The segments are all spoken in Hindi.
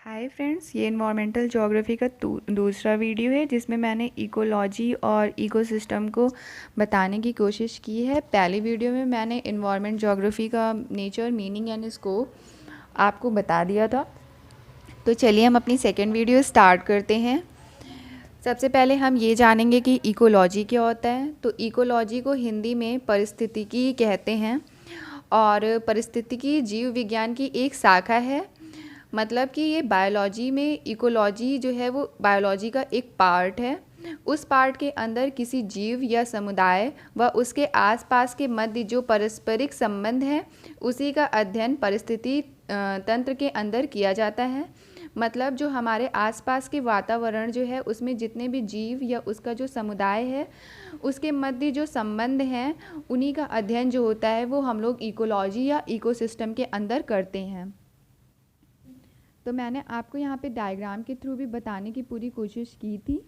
हाय फ्रेंड्स, ये इन्वायरमेंटल ज्योग्राफी का दूसरा वीडियो है जिसमें मैंने इकोलॉजी और इकोसिस्टम को बताने की कोशिश की है। पहली वीडियो में मैंने इन्वायरमेंट ज्योग्राफी का नेचर, मीनिंग एंड स्कोप आपको बता दिया था। तो चलिए हम अपनी सेकेंड वीडियो स्टार्ट करते हैं। सबसे पहले हम ये जानेंगे कि इकोलॉजी क्या होता है। तो इकोलॉजी को हिंदी में पारिस्थितिकी कहते हैं और पारिस्थितिकी जीव विज्ञान की एक शाखा है। मतलब कि ये बायोलॉजी में इकोलॉजी जो है वो बायोलॉजी का एक पार्ट है। उस पार्ट के अंदर किसी जीव या समुदाय व उसके आसपास के मध्य जो पारस्परिक संबंध है उसी का अध्ययन परिस्थिति तंत्र के अंदर किया जाता है। मतलब जो हमारे आसपास के वातावरण जो है उसमें जितने भी जीव या उसका जो समुदाय है उसके मध्य जो संबंध हैं उन्हीं का अध्ययन जो होता है वो हम लोग इकोलॉजी या इकोसिस्टम के अंदर करते हैं। तो मैंने आपको यहाँ पे डायग्राम के थ्रू भी बताने की पूरी कोशिश की थी।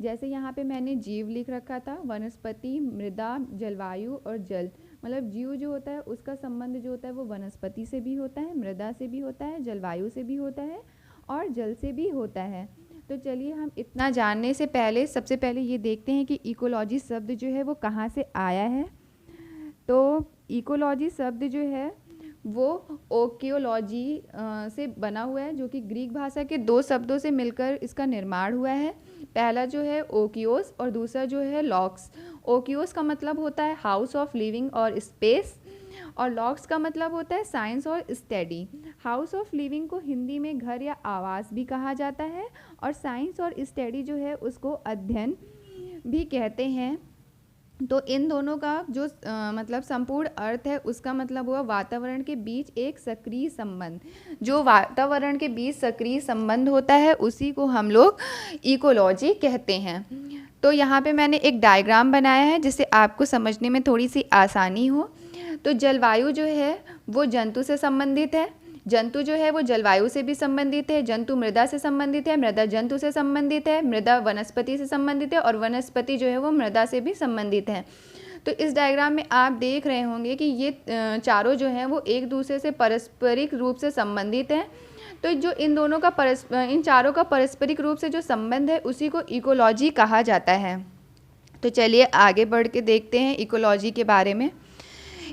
जैसे यहाँ पे मैंने जीव लिख रखा था, वनस्पति, मृदा, जलवायु और जल। मतलब जीव जो होता है उसका संबंध जो होता है वो वनस्पति से भी होता है, मृदा से भी होता है, जलवायु से भी होता है और जल से भी होता है। तो चलिए हम इतना जानने से पहले सबसे पहले ये देखते हैं कि इकोलॉजी शब्द जो है वो कहाँ से आया है। तो इकोलॉजी शब्द जो है वो ओकियोलॉजी से बना हुआ है, जो कि ग्रीक भाषा के दो शब्दों से मिलकर इसका निर्माण हुआ है। पहला जो है ओकियोस और दूसरा जो है लॉक्स। ओकियोस का मतलब होता है हाउस ऑफ लिविंग और स्पेस और लॉक्स का मतलब होता है साइंस और स्टडी। हाउस ऑफ लिविंग को हिंदी में घर या आवास भी कहा जाता है और साइंस और स्टडी जो है उसको अध्ययन भी कहते हैं। तो इन दोनों का जो मतलब संपूर्ण अर्थ है उसका मतलब हुआ वातावरण के बीच एक सक्रिय संबंध। जो वातावरण के बीच सक्रिय संबंध होता है उसी को हम लोग इकोलॉजी कहते हैं। तो यहाँ पे मैंने एक डायग्राम बनाया है जिससे आपको समझने में थोड़ी सी आसानी हो। तो जलवायु जो है वो जंतु से संबंधित है, जंतु जो है वो जलवायु से भी संबंधित है, जंतु मृदा से संबंधित है, मृदा जंतु से संबंधित है, मृदा वनस्पति से संबंधित है और वनस्पति जो है वो मृदा से भी संबंधित है। तो इस डायग्राम में आप देख रहे होंगे कि ये चारों जो हैं वो एक दूसरे से पारस्परिक रूप से संबंधित हैं। तो जो इन दोनों का इन चारों का पारस्परिक रूप से जो संबंध है उसी को इकोलॉजी कहा जाता है। तो चलिए आगे बढ़ के देखते हैं इकोलॉजी के बारे में।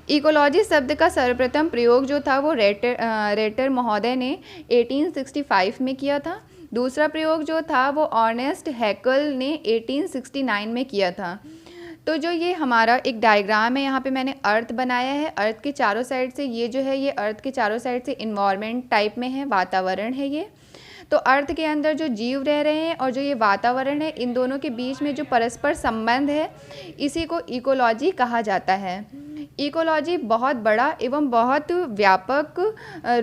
इकोलॉजी शब्द का सर्वप्रथम प्रयोग जो था वो रेटर महोदय ने 1865 में किया था। दूसरा प्रयोग जो था वो अर्नेस्ट हैकल ने 1869 में किया था। तो जो ये हमारा एक डायग्राम है, यहाँ पे मैंने अर्थ बनाया है। अर्थ के चारों साइड से ये जो है ये अर्थ के चारों साइड से इन्वायरमेंट टाइप में है, वातावरण है ये। तो अर्थ के अंदर जो जीव रह रहे हैं और जो ये वातावरण है इन दोनों के बीच में जो परस्पर संबंध है इसी को इकोलॉजी कहा जाता है। इकोलॉजी बहुत बड़ा एवं बहुत व्यापक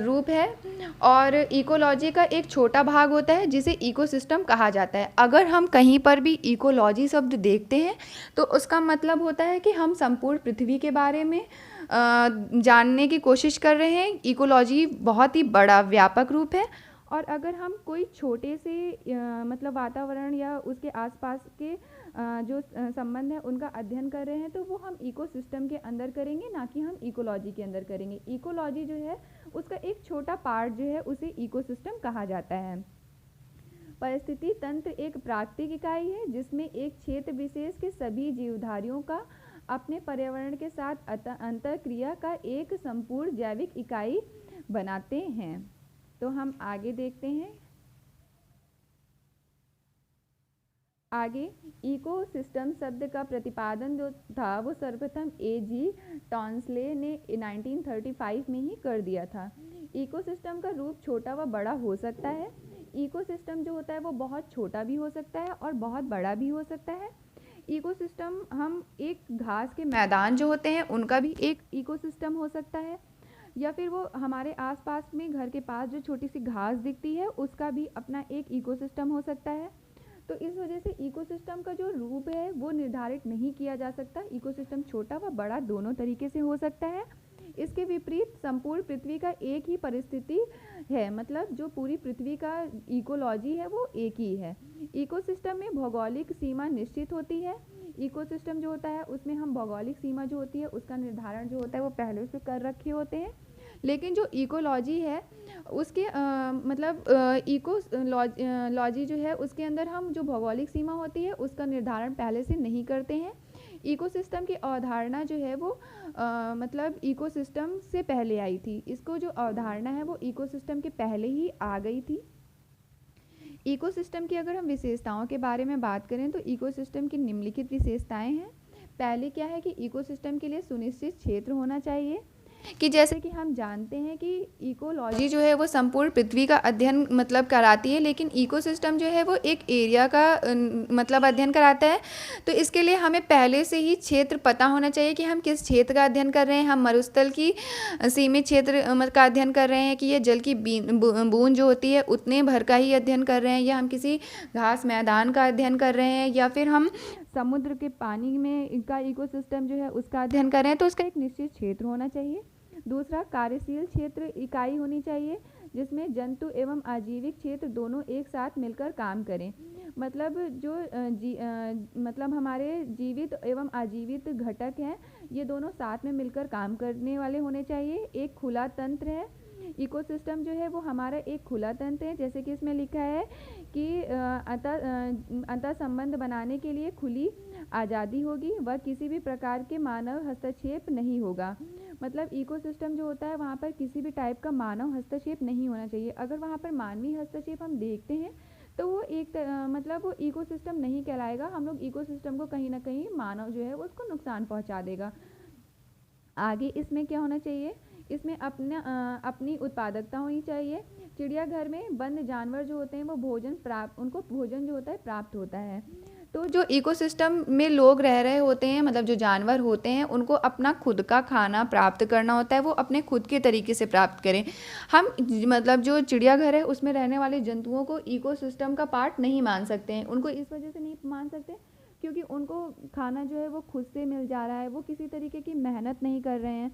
रूप है और इकोलॉजी का एक छोटा भाग होता है जिसे इकोसिस्टम कहा जाता है। अगर हम कहीं पर भी इकोलॉजी शब्द देखते हैं तो उसका मतलब होता है कि हम संपूर्ण पृथ्वी के बारे में जानने की कोशिश कर रहे हैं। इकोलॉजी बहुत ही बड़ा व्यापक रूप है और अगर हम कोई छोटे से मतलब वातावरण या उसके आसपास के जो संबंध है उनका अध्ययन कर रहे हैं तो वो हम इकोसिस्टम के अंदर करेंगे, ना कि हम इकोलॉजी के अंदर करेंगे। इकोलॉजी जो है उसका एक छोटा पार्ट जो है उसे इकोसिस्टम कहा जाता है। परिस्थिति तंत्र एक प्राकृतिक इकाई है जिसमें एक क्षेत्र विशेष के सभी जीवधारियों का अपने पर्यावरण के साथ अंतरक्रिया का एक संपूर्ण जैविक इकाई बनाते हैं। तो हम आगे देखते हैं। आगे इकोसिस्टम शब्द का प्रतिपादन जो था वो सर्वप्रथम A.G. टॉन्सले ने 1935 में ही कर दिया था। इकोसिस्टम का रूप छोटा व बड़ा हो सकता है। इकोसिस्टम जो होता है वो बहुत छोटा भी हो सकता है और बहुत बड़ा भी हो सकता है। इकोसिस्टम हम एक घास के मैदान जो होते हैं उनका भी एक इकोसिस्टम हो सकता है, या फिर वो हमारे आसपास में घर के पास जो छोटी सी घास दिखती है उसका भी अपना एक इकोसिस्टम हो सकता है। तो इस वजह से इकोसिस्टम का जो रूप है वो निर्धारित नहीं किया जा सकता। इकोसिस्टम छोटा व बड़ा दोनों तरीके से हो सकता है। इसके विपरीत संपूर्ण पृथ्वी का एक ही परिस्थिति है, मतलब जो पूरी पृथ्वी का इकोलॉजी है वो एक ही है। इकोसिस्टम में भौगोलिक सीमा निश्चित होती है। इकोसिस्टम जो होता है उसमें हम भौगोलिक सीमा जो होती है उसका निर्धारण जो होता है वो पहले से कर रखे होते हैं। लेकिन जो इकोलॉजी है उसके मतलब लॉजी जो है उसके अंदर हम जो भौगोलिक सीमा होती है उसका निर्धारण पहले से नहीं करते हैं। इकोसिस्टम की अवधारणा जो है वो मतलब इकोसिस्टम से पहले आई थी। इसको जो अवधारणा है वो इकोसिस्टम के पहले ही आ गई थी। इकोसिस्टम की अगर हम विशेषताओं के बारे में बात करें तो इकोसिस्टम की निम्नलिखित विशेषताएं हैं। पहले क्या है कि इकोसिस्टम के लिए सुनिश्चित क्षेत्र होना चाहिए कि जैसे कि हम जानते हैं कि इकोलॉजी जो है वो संपूर्ण पृथ्वी का अध्ययन मतलब कराती है, लेकिन इकोसिस्टम जो है वो एक एरिया का मतलब अध्ययन कराता है। तो इसके लिए हमें पहले से ही क्षेत्र पता होना चाहिए कि हम किस क्षेत्र का अध्ययन कर रहे हैं। हम मरुस्थल की सीमित क्षेत्र का अध्ययन कर रहे हैं कि ये जल की बूंद जो होती है उतने भर का ही अध्ययन कर रहे हैं, या हम किसी घास मैदान का अध्ययन कर रहे हैं, या फिर हम समुद्र के पानी में इनका इकोसिस्टम जो है उसका अध्ययन कर रहे हैं। तो उसका एक निश्चित क्षेत्र होना चाहिए। दूसरा, कार्यशील क्षेत्र इकाई होनी चाहिए जिसमें जंतु एवं आजीविक क्षेत्र दोनों एक साथ मिलकर काम करें। मतलब जो मतलब हमारे जीवित एवं आजीवित घटक हैं ये दोनों साथ में मिलकर काम करने वाले होने चाहिए। एक खुला तंत्र है। इकोसिस्टम जो है वो हमारा एक खुला तंत्र है, जैसे कि इसमें लिखा है कि अंतर संबंध बनाने के लिए खुली आज़ादी होगी, वह किसी भी प्रकार के मानव हस्तक्षेप नहीं होगा। मतलब इकोसिस्टम जो होता है वहाँ पर किसी भी टाइप का मानव हस्तक्षेप नहीं होना चाहिए। अगर वहाँ पर मानवीय हस्तक्षेप हम देखते हैं तो वो एक मतलब वो इकोसिस्टम नहीं कहलाएगा। हम लोग इकोसिस्टम को कहीं ना कहीं मानव जो है वो उसको नुकसान पहुँचा देगा। आगे इसमें क्या होना चाहिए, इसमें अपनी उत्पादकता होनी चाहिए। चिड़ियाघर में बंद जानवर जो होते हैं वो उनको भोजन जो होता है प्राप्त होता है। तो जो इकोसिस्टम में लोग रह रहे होते हैं मतलब जो जानवर होते हैं उनको अपना खुद का खाना प्राप्त करना होता है, वो अपने खुद के तरीके से प्राप्त करें। हम मतलब जो चिड़ियाघर है उसमें रहने वाले जंतुओं को इकोसिस्टम का पार्ट नहीं मान सकते हैं। उनको इस वजह से नहीं मान सकते क्योंकि उनको खाना जो है वो खुद से मिल जा रहा है, वो किसी तरीके की मेहनत नहीं कर रहे हैं,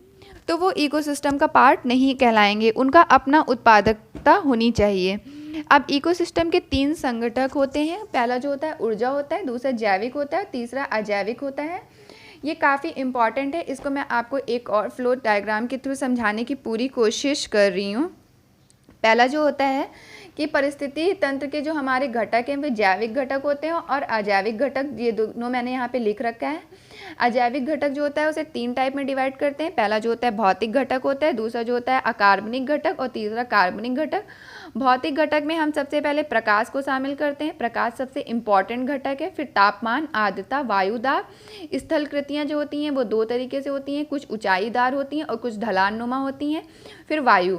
तो वो इकोसिस्टम का पार्ट नहीं कहलाएंगे। उनका अपना उत्पादकता होनी चाहिए। अब इकोसिस्टम के 3 संगठक होते हैं। पहला जो होता है ऊर्जा होता है, दूसरा जैविक होता है, तीसरा अजैविक होता है। ये काफ़ी इम्पॉर्टेंट है, इसको मैं आपको एक और फ्लो डायग्राम के थ्रू समझाने की पूरी कोशिश कर रही हूँ। पहला जो होता है कि परिस्थिति तंत्र के जो हमारे घटक हैं वे जैविक घटक होते हैं और अजैविक घटक, ये दोनों मैंने यहाँ पे लिख रखा है। अजैविक घटक जो होता है उसे 3 टाइप में डिवाइड करते हैं। पहला जो होता है भौतिक घटक होता है, दूसरा जो होता है अकार्बनिक घटक और तीसरा कार्बनिक घटक। भौतिक घटक में हम सबसे पहले प्रकाश को शामिल करते हैं। प्रकाश सबसे इम्पॉर्टेंट घटक है। फिर तापमान, आर्द्रता, वायु दाब। स्थलकृतियाँ जो होती हैं वो 2 तरीके से होती हैं, कुछ ऊंचाईदार होती हैं और कुछ ढलान नुमा होती हैं। फिर वायु।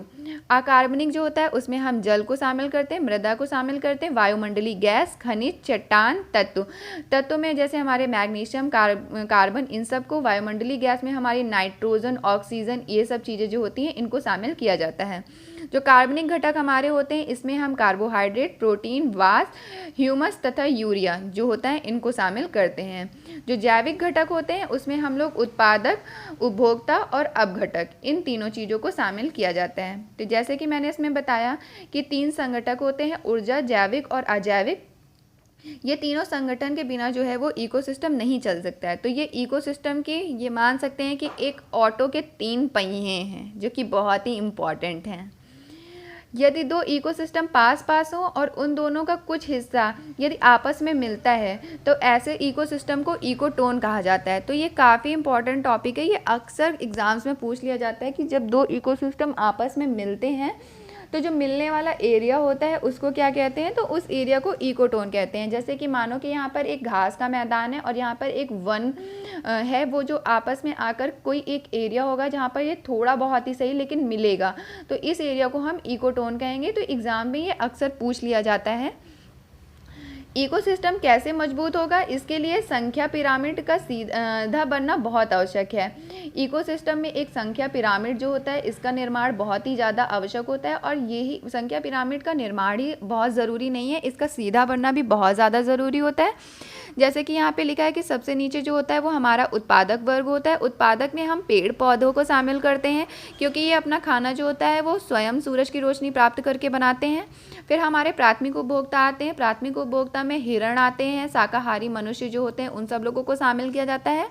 अकार्बनिक जो होता है उसमें हम जल को शामिल करते हैं, मृदा को शामिल करते हैं, वायुमंडलीय गैस, खनिज, चट्टान, तत्व में जैसे हमारे मैग्नीशियम, कार्बन, इन सब को। वायुमंडलीय गैस में हमारी नाइट्रोजन, ऑक्सीजन, ये सब चीज़ें जो होती हैं इनको शामिल किया जाता है। जो कार्बनिक घटक हमारे होते हैं इसमें हम कार्बोहाइड्रेट, प्रोटीन, वाष्प, ह्यूमस तथा यूरिया जो होता है इनको शामिल करते हैं। जो जैविक घटक होते हैं उसमें हम लोग उत्पादक, उपभोक्ता और अपघटक, इन तीनों चीज़ों को शामिल किया जाता है। तो जैसे कि मैंने इसमें बताया कि 3 संगठक होते हैं, ऊर्जा, जैविक और अजैविक। ये तीनों संगठन के बिना जो है वो इकोसिस्टम नहीं चल सकता है। तो ये इकोसिस्टम के ये मान सकते हैं कि एक ऑटो के 3 पहिए हैं जो कि बहुत ही इम्पॉर्टेंट हैं। यदि 2 इकोसिस्टम पास हो और उन दोनों का कुछ हिस्सा यदि आपस में मिलता है तो ऐसे इकोसिस्टम को इकोटोन कहा जाता है। तो ये काफ़ी इंपॉर्टेंट टॉपिक है, ये अक्सर एग्जाम्स में पूछ लिया जाता है कि जब 2 इकोसिस्टम आपस में मिलते हैं तो जो मिलने वाला एरिया होता है उसको क्या कहते हैं, तो उस एरिया को इकोटोन कहते हैं। जैसे कि मानो कि यहाँ पर एक घास का मैदान है और यहाँ पर एक वन है, वो जो आपस में आकर कोई एक एरिया होगा जहाँ पर ये थोड़ा बहुत ही सही लेकिन मिलेगा, तो इस एरिया को हम इकोटोन कहेंगे। तो एग्ज़ाम में ये अक्सर पूछ लिया जाता है। इकोसिस्टम कैसे मजबूत होगा, इसके लिए संख्या पिरामिड का सीधा बनना बहुत आवश्यक है। इकोसिस्टम में एक संख्या पिरामिड जो होता है इसका निर्माण बहुत ही ज़्यादा आवश्यक होता है और यही संख्या पिरामिड का निर्माण ही बहुत ज़रूरी नहीं है, इसका सीधा बनना भी बहुत ज़्यादा ज़रूरी होता है। जैसे कि यहाँ पे लिखा है कि सबसे नीचे जो होता है वो हमारा उत्पादक वर्ग होता है। उत्पादक में हम पेड़ पौधों को शामिल करते हैं क्योंकि ये अपना खाना जो होता है वो स्वयं सूरज की रोशनी प्राप्त करके बनाते हैं। फिर हमारे प्राथमिक उपभोक्ता आते हैं। प्राथमिक उपभोक्ता में हिरण आते हैं, शाकाहारी मनुष्य जो होते हैं उन सब लोगों को शामिल किया जाता है।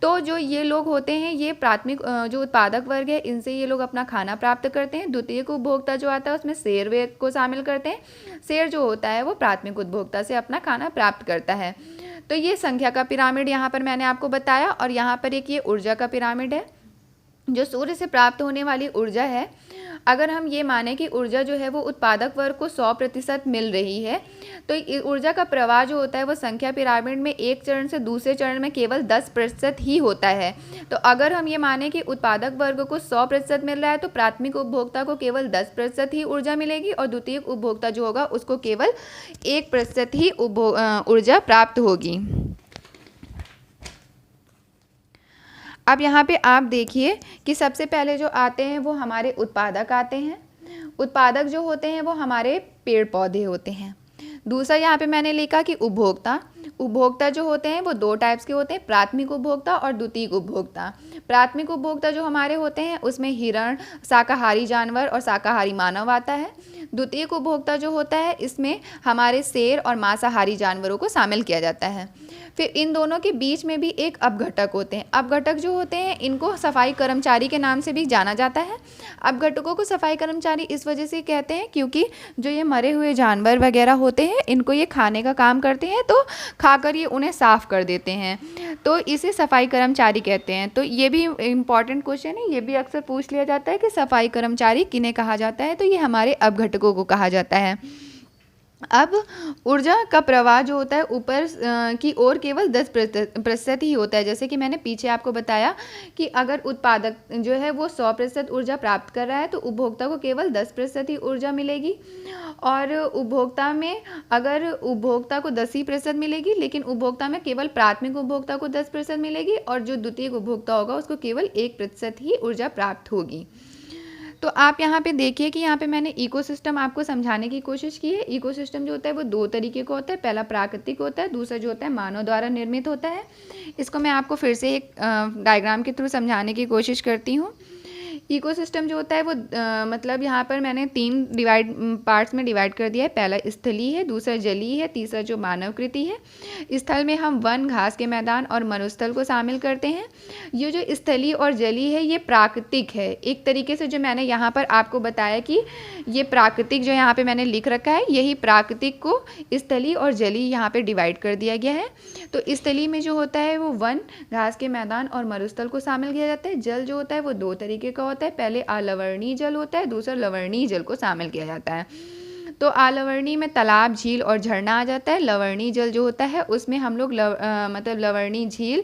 तो जो ये लोग होते हैं ये प्राथमिक जो उत्पादक वर्ग है, इनसे ये लोग अपना खाना प्राप्त करते हैं। द्वितीयक उपभोक्ता जो आता है उसमें शेर वर्ग को शामिल करते हैं। शेर जो होता है वो प्राथमिक उपभोक्ता से अपना खाना प्राप्त करता है। तो ये संख्या का पिरामिड यहाँ पर मैंने आपको बताया, और यहाँ पर एक ये ऊर्जा का पिरामिड है। जो सूर्य से प्राप्त होने वाली ऊर्जा है, अगर हम ये माने कि ऊर्जा जो है वो उत्पादक वर्ग को 100% मिल रही है, तो ऊर्जा का प्रवाह जो होता है वो संख्या पिरामिड में एक चरण से दूसरे चरण में केवल 10% ही होता है। तो अगर हम ये माने कि उत्पादक वर्ग को 100% मिल रहा है तो प्राथमिक उपभोक्ता को केवल 10% ही ऊर्जा मिलेगी, और द्वितीयक उपभोक्ता जो होगा उसको केवल 1% ही ऊर्जा प्राप्त होगी। अब यहाँ पे आप देखिए कि सबसे पहले जो आते हैं वो हमारे उत्पादक आते हैं। उत्पादक जो होते हैं वो हमारे पेड़ पौधे होते हैं। दूसरा यहाँ पे मैंने लिखा कि उपभोक्ता। उपभोक्ता जो होते हैं वो 2 टाइप्स के होते हैं, प्राथमिक उपभोक्ता और द्वितीयक उपभोक्ता। प्राथमिक उपभोक्ता जो हमारे होते हैं उसमें हिरण, शाकाहारी जानवर और शाकाहारी मानव आता है। द्वितीयक उपभोक्ता जो होता है इसमें हमारे शेर और मांसाहारी जानवरों को शामिल किया जाता है। फिर इन दोनों के बीच में भी एक अपघटक होते हैं। अपघटक जो होते हैं इनको सफाई कर्मचारी के नाम से भी जाना जाता है। अपघटकों को सफाई कर्मचारी इस वजह से कहते हैं क्योंकि जो ये मरे हुए जानवर वगैरह होते हैं इनको ये खाने का काम करते हैं, तो खाकर ये उन्हें साफ़ कर देते हैं, तो इसे सफाई कर्मचारी कहते हैं। तो ये भी इम्पॉर्टेंट क्वेश्चन है, ये भी अक्सर पूछ लिया जाता है कि सफाई कर्मचारी किन्हें कहा जाता है, तो ये हमारे अपघटकों को कहा जाता है। अब ऊर्जा का प्रवाह जो होता है ऊपर की ओर केवल 10% ही होता है। जैसे कि मैंने पीछे आपको बताया कि अगर उत्पादक जो है वो 100% ऊर्जा प्राप्त कर रहा है तो उपभोक्ता को केवल 10% ही ऊर्जा मिलेगी, और उपभोक्ता में अगर उपभोक्ता को 10% मिलेगी, लेकिन उपभोक्ता में केवल प्राथमिक उपभोक्ता को 10% मिलेगी, और जो द्वितीयक उपभोक्ता होगा उसको केवल 1% ही ऊर्जा प्राप्त होगी। तो आप यहाँ पे देखिए कि यहाँ पे मैंने इकोसिस्टम आपको समझाने की कोशिश की है। इकोसिस्टम जो होता है वो 2 तरीके का होता है, पहला प्राकृतिक होता है, दूसरा जो होता है मानव द्वारा निर्मित होता है। इसको मैं आपको फिर से एक डायग्राम के थ्रू समझाने की कोशिश करती हूँ। इकोसिस्टम जो होता है वो मतलब यहाँ पर मैंने 3 पार्ट्स में डिवाइड कर दिया है। पहला स्थलीय है, दूसरा जलीय है, तीसरा जो मानवकृति है। स्थल में हम वन, घास के मैदान और मरुस्थल को शामिल करते हैं। ये जो स्थलीय और जलीय है ये प्राकृतिक है। एक तरीके से जो मैंने यहाँ पर आपको बताया कि ये प्राकृतिक जो यहाँ पे मैंने लिख रखा है, यही प्राकृतिक को स्थलीय और जलीय यहाँ पे डिवाइड कर दिया गया है। तो स्थलीय में जो होता है वो वन, घास के मैदान और मरुस्थल को शामिल किया जाता है। जल जो होता है वो 2 तरीके का होता है, पहले अलवणीय जल होता है, दूसरा लवणीय जल को शामिल किया जाता है। तो अलवणीय में तालाब, झील और झरना आ जाता है। लवणीय जल जो होता है उसमें हम लोग मतलब लवणीय झील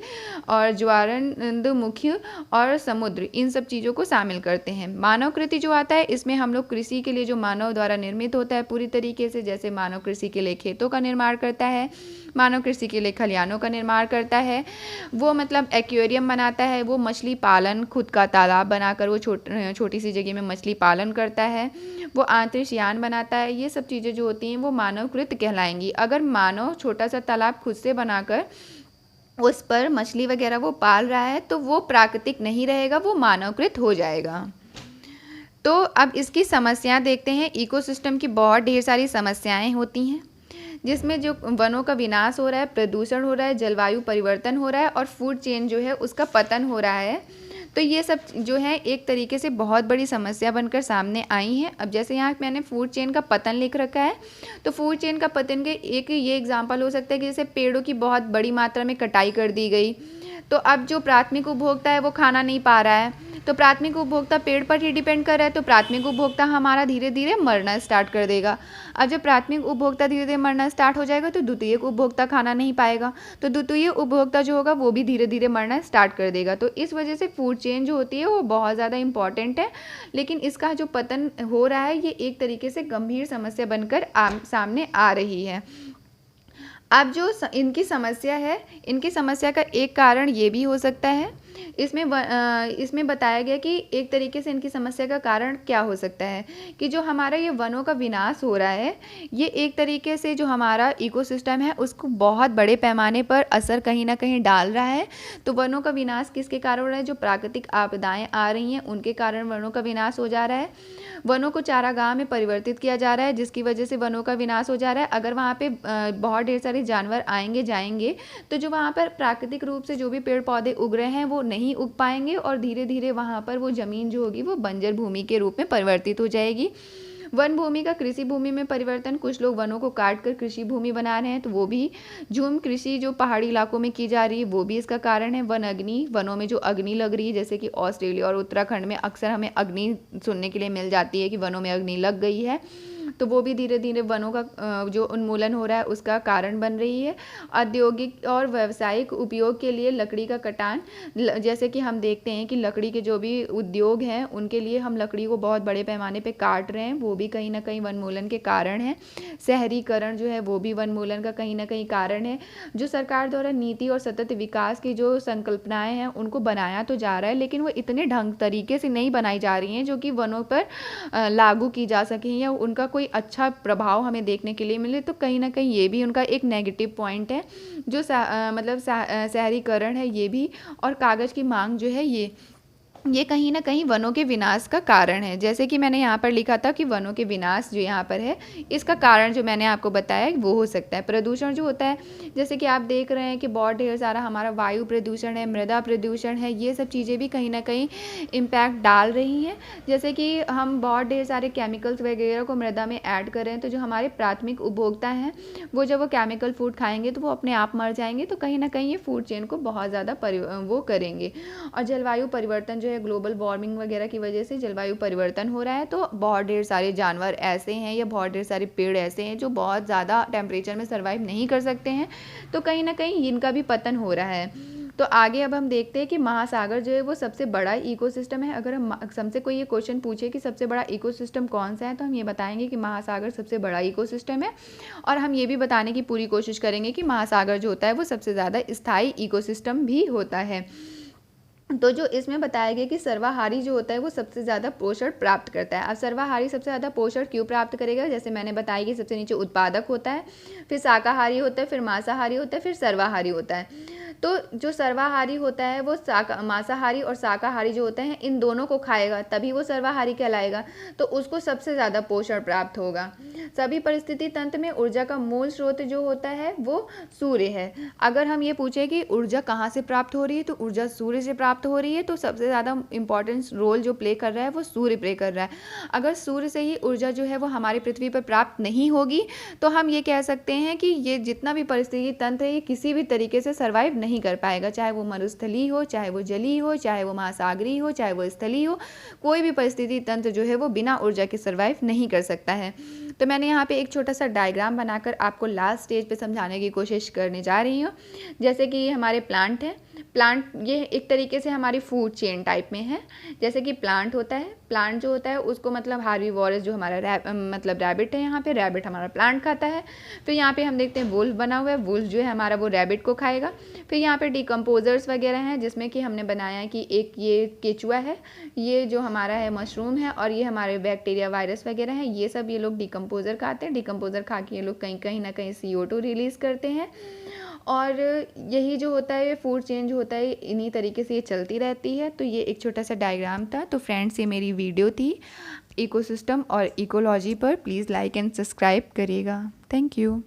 और ज्वारनदमुखी और समुद्र, इन सब चीज़ों को शामिल करते हैं। मानवकृति जो आता है इसमें हम लोग कृषि के लिए जो मानव द्वारा निर्मित होता है पूरी तरीके से, जैसे मानव कृषि के लिए खेतों का निर्माण करता है, मानव कृषि के लिए खलिहानों का निर्माण करता है, वो मतलब एक्वेरियम बनाता है, वो मछली पालन, खुद का तालाब बनाकर वो छोटी सी जगह में मछली पालन करता है, वो अंतरिक्ष यान बनाता है। ये सब चीज़ें जो होती हैं वो मानवकृत कहलाएंगी। अगर मानव छोटा सा तालाब खुद से बनाकर उस पर मछली वगैरह वो पाल रहा है तो वो प्राकृतिक नहीं रहेगा, वो मानवकृत हो जाएगा। तो अब इसकी समस्याएं देखते हैं। इकोसिस्टम की बहुत ढेर सारी समस्याएं होती हैं, जिसमें जो वनों का विनाश हो रहा है, प्रदूषण हो रहा है, जलवायु परिवर्तन हो रहा है और फूड चेन जो है उसका पतन हो रहा है। तो ये सब जो है एक तरीके से बहुत बड़ी समस्या बनकर सामने आई हैं। अब जैसे यहाँ मैंने फूड चेन का पतन लिख रखा है, तो फूड चेन का पतन के एक ये एग्जांपल हो सकता है कि जैसे पेड़ों की बहुत बड़ी मात्रा में कटाई कर दी गई, तो अब जो प्राथमिक उपभोक्ता है वो खाना नहीं पा रहा है, तो प्राथमिक उपभोक्ता पेड़ पर ही डिपेंड कर रहा है, तो प्राथमिक उपभोक्ता हमारा धीरे धीरे मरना स्टार्ट कर देगा। अब जब प्राथमिक उपभोक्ता धीरे धीरे मरना स्टार्ट हो जाएगा तो द्वितीयक उपभोक्ता खाना नहीं पाएगा, तो द्वितीय उपभोक्ता जो होगा वो भी धीरे धीरे मरना स्टार्ट कर देगा। तो इस वजह से फूड चेन जो होती है वो बहुत ज़्यादा इंपॉर्टेंट है, लेकिन इसका जो पतन हो रहा है ये एक तरीके से गंभीर समस्या बनकर सामने आ रही है। अब जो इनकी समस्या है, इनकी समस्या का एक कारण ये भी हो सकता है इसमें बताया गया कि एक तरीके से इनकी समस्या का कारण क्या हो सकता है कि जो हमारा ये वनों का विनाश हो रहा है, ये एक तरीके से जो हमारा इकोसिस्टम है उसको बहुत बड़े पैमाने पर असर कहीं ना कहीं डाल रहा है। तो वनों का विनाश किसके कारण हो रहा है? जो प्राकृतिक आपदाएं आ रही हैं उनके कारण वनों का विनाश हो जा रहा है। वनों को चारागाह में परिवर्तित किया जा रहा है, जिसकी वजह से वनों का विनाश हो जा रहा है। अगर वहाँ पे बहुत ढेर सारे जानवर आएंगे जाएंगे तो जो वहाँ पर प्राकृतिक रूप से जो भी पेड़ पौधे उग रहे हैं वो नहीं उग पाएंगे और धीरे धीरे वहाँ पर वो ज़मीन जो होगी वो बंजर भूमि के रूप में परिवर्तित हो जाएगी। वन भूमि का कृषि भूमि में परिवर्तन, कुछ लोग वनों को काट कर कृषि भूमि बना रहे हैं तो वो भी झूम कृषि जो पहाड़ी इलाकों में की जा रही है वो भी इसका कारण है। वन अग्नि, वनों में जो अग्नि लग रही है, जैसे कि ऑस्ट्रेलिया और उत्तराखंड में अक्सर हमें अग्नि सुनने के लिए मिल जाती है कि वनों में अग्नि लग गई है, तो वो भी धीरे धीरे वनों का जो उन्मूलन हो रहा है उसका कारण बन रही है। औद्योगिक और व्यावसायिक उपयोग के लिए लकड़ी का कटान, जैसे कि हम देखते हैं कि लकड़ी के जो भी उद्योग हैं उनके लिए हम लकड़ी को बहुत बड़े पैमाने पे काट रहे हैं, वो भी कहीं ना कहीं वनमूलन के कारण है। शहरीकरण जो है वो भी वनमूलन का कहीं ना कहीं कारण है। जो सरकार द्वारा नीति और सतत विकास की जो संकल्पनाएं हैं उनको बनाया तो जा रहा है, लेकिन वो इतने ढंग तरीके से नहीं बनाई जा रही हैं जो कि वनों पर लागू की जा सकें या उनका कोई अच्छा प्रभाव हमें देखने के लिए मिले। तो कहीं ना कहीं ये भी उनका एक नेगेटिव पॉइंट है। जो शहरीकरण है ये भी, और कागज़ की मांग जो है ये कहीं ना कहीं वनों के विनाश का कारण है। जैसे कि मैंने यहाँ पर लिखा था कि वनों के विनाश जो यहाँ पर है इसका कारण जो मैंने आपको बताया वो हो सकता है प्रदूषण जो होता है। जैसे कि आप देख रहे हैं कि बहुत ढेर सारा हमारा वायु प्रदूषण है, मृदा प्रदूषण है, ये सब चीज़ें भी कहीं ना कहीं इम्पैक्ट डाल रही हैं। जैसे कि हम बहुत ढेर सारे केमिकल्स वगैरह को मृदा में ऐड कर रहे हैं, तो जो हमारे प्राथमिक उपभोक्ता हैं वो जब वो केमिकल फूड खाएंगे तो वो अपने आप मर जाएंगे। तो कहीं ना कहीं ये फूड चेन को बहुत ज़्यादा वो करेंगे। और जलवायु परिवर्तन जो ग्लोबल वार्मिंग वगैरह की वजह से जलवायु परिवर्तन हो रहा है, तो बहुत ढेर सारे जानवर ऐसे हैं या बहुत ढेर सारे पेड़ ऐसे हैं जो बहुत ज़्यादा टेम्परेचर में सर्वाइव नहीं कर सकते हैं, तो कहीं ना कहीं इनका भी पतन हो रहा है। तो आगे अब हम देखते हैं कि महासागर जो है वो सबसे बड़ा इकोसिस्टम है। अगर हम हमसे कोई ये क्वेश्चन पूछे कि सबसे बड़ा इकोसिस्टम कौन सा है, तो हम ये बताएंगे कि महासागर सबसे बड़ा इकोसिस्टम है। और हम ये भी बताने की पूरी कोशिश करेंगे कि महासागर जो होता है वो सबसे ज़्यादा स्थायी इकोसिस्टम भी होता है। तो जो इसमें बताया गया कि सर्वाहारी जो होता है वो सबसे ज़्यादा पोषण प्राप्त करता है। अब सर्वाहारी सबसे ज़्यादा पोषण क्यों प्राप्त करेगा? जैसे मैंने बताया कि सबसे नीचे उत्पादक होता है, फिर शाकाहारी होता है, फिर मांसाहारी होता है, फिर सर्वाहारी होता है। तो जो सर्वाहारी होता है वो मांसाहारी और शाकाहारी जो होते हैं इन दोनों को खाएगा तभी वो सर्वाहारी कहलाएगा, तो उसको सबसे ज़्यादा पोषण प्राप्त होगा। सभी परिस्थिति तंत्र में ऊर्जा का मूल स्रोत जो होता है वो सूर्य है। अगर हम ये पूछें कि ऊर्जा कहाँ से प्राप्त हो रही है, तो ऊर्जा सूर्य से प्राप्त हो रही है। तो सबसे ज़्यादा इंपॉर्टेंट रोल जो प्ले कर रहा है वो सूर्य प्ले कर रहा है। अगर सूर्य से ही ऊर्जा जो है वो हमारी पृथ्वी पर प्राप्त नहीं होगी तो हम ये कह सकते हैं कि ये जितना भी परिस्थिति तंत्र है ये किसी भी तरीके से सर्वाइव नहीं कर पाएगा, चाहे वो मरुस्थलीय हो, चाहे वो जलीय हो, चाहे वो महासागरीय हो, चाहे वो स्थलीय हो। कोई भी परिस्थिति तंत्र जो है वो बिना ऊर्जा के सर्वाइव नहीं कर सकता है। तो मैंने यहाँ पे एक छोटा सा डायग्राम बनाकर आपको लास्ट स्टेज पे समझाने की कोशिश करने जा रही हूँ। जैसे कि ये हमारे प्लांट हैं, प्लांट ये एक तरीके से हमारी फूड चेन टाइप में है। जैसे कि प्लांट होता है, प्लांट जो होता है उसको मतलब हार्बीवोरस जो हमारा मतलब रैबिट है, यहाँ पे रैबिट हमारा प्लांट खाता है। फिर यहाँ पे हम देखते हैं वुल्फ बना हुआ है, वुल्फ जो है हमारा वो रैबिट को खाएगा। फिर यहाँ पे डिकम्पोजर्स वगैरह हैं जिसमें कि हमने बनाया है कि एक ये केचुआ है, ये जो हमारा है मशरूम है, और ये हमारे बैक्टीरिया वायरस वगैरह हैं, ये सब ये लोग डिकम्पोजर खाते हैं। डिकम्पोजर खा के ये लोग कहीं ना कहीं CO2 रिलीज़ करते हैं। और यही जो होता है फूड चेन जो होता है इन्हीं तरीके से ये चलती रहती है। तो ये एक छोटा सा डायग्राम था। तो फ्रेंड्स ये मेरी वीडियो थी इकोसिस्टम और इकोलॉजी पर। प्लीज़ लाइक एंड सब्सक्राइब करिएगा। Thank you.